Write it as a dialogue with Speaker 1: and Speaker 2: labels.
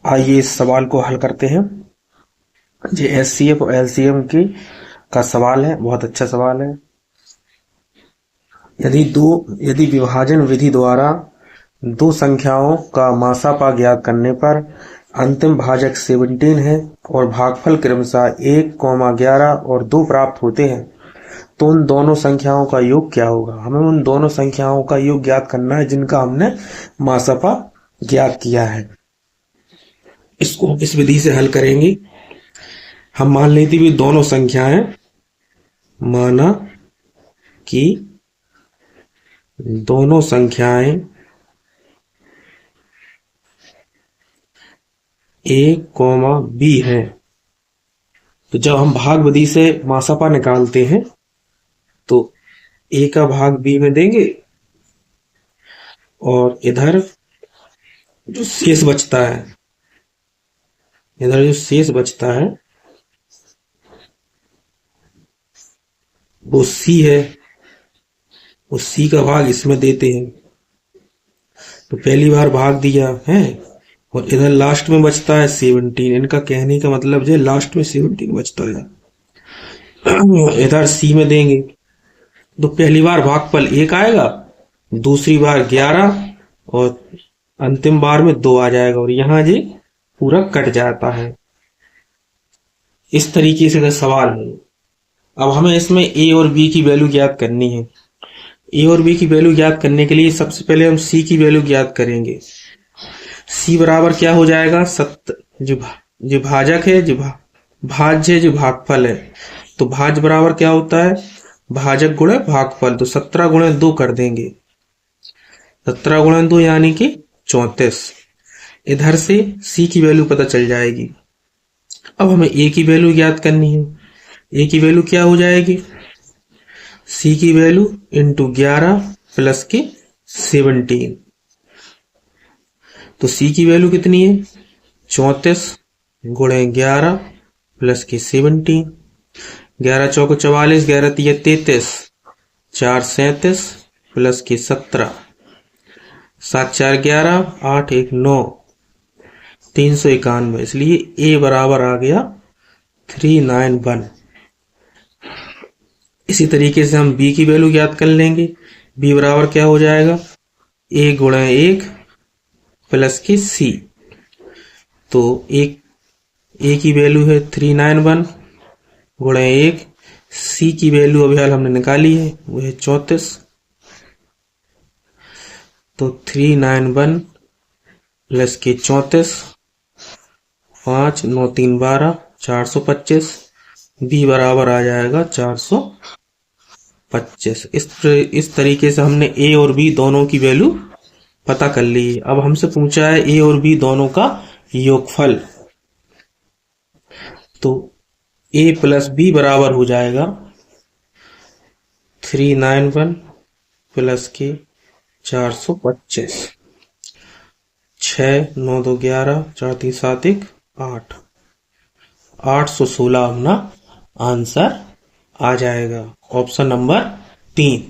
Speaker 1: आइए इस सवाल को हल करते हैं। ये एचसीएफ और एलसीएम की का सवाल है, बहुत अच्छा सवाल है। यदि विभाजन विधि द्वारा दो संख्याओं का मासापा ज्ञात करने पर अंतिम भाजक 17 है और भागफल क्रमशः 1, 11 और 2 प्राप्त होते हैं, तो उन दोनों संख्याओं का योग क्या होगा। हमें उन दोनों संख्याओं का योग ज्ञात करना है जिनका हमने मासापा ज्ञात किया है। इसको इस विधि से हल करेंगे। हम मान लेते भी दोनों संख्याएं, माना कि दोनों संख्याएं a, b है। तो जब हम भाग विधि से मासापा निकालते हैं तो a का भाग b में देंगे और इधर जो शेष बचता है वो c है, उस c का भाग इसमें देते हैं। तो पहली बार भाग दिया है और इधर लास्ट में बचता है 17। इनका कहने का मतलब जो लास्ट में 17 बचता है, इधर c में देंगे तो पहली बार भागफल 1 आएगा, दूसरी बार 11 और अंतिम बार में 2 आ जाएगा और यहाँ ये पूरा कट जाता है। इस तरीके से सवाल है। अब हमें इसमें a और b की वैल्यू ज्ञात करनी है। a और b की वैल्यू ज्ञात करने के लिए सबसे पहले हम c की वैल्यू ज्ञात करेंगे। c बराबर क्या हो जाएगा, जो भाजक है, जो भाज्य है, जो भागफल है। तो भाज्य बराबर क्या होता है, भाजक गुणे भागफल। तो 17 गुणे 2 कर देंगे, 17 गुणे 2 यानी कि 34। इधर से c की वैल्यू पता चल जाएगी। अब हमें a की वैल्यू ज्ञात करनी है। a की वैल्यू क्या हो जाएगी, c की वैल्यू इंटू 11 प्लस के 17। तो c की वैल्यू कितनी है, 34 गुणे 11 प्लस के 17। 11 चौको 44, 11 तिया 33, 4 37 प्लस के 17, 7 4 11, 8 1 9, 391। इसलिए a बराबर आ गया 391। इसी तरीके से हम b की वैल्यू ज्ञात कर लेंगे। b बराबर क्या हो जाएगा, a गुणे 1 प्लस की c। तो a की वैल्यू है 391 गुणे 1, c की वैल्यू अभी हाल हमने निकाली है वो है 34। तो 391 प्लस के 34, 5 9 3 12, 425। b बराबर आ जाएगा 425। इस तरीके से हमने a और b दोनों की वैल्यू पता कर ली। अब हमसे पूछा है a और b दोनों का योगफल। तो a प्लस b बराबर हो जाएगा 391 प्लस के 425। 6 9 2 11, 4 3 7 1 8, 816 अपना आंसर आ जाएगा। Option number 3।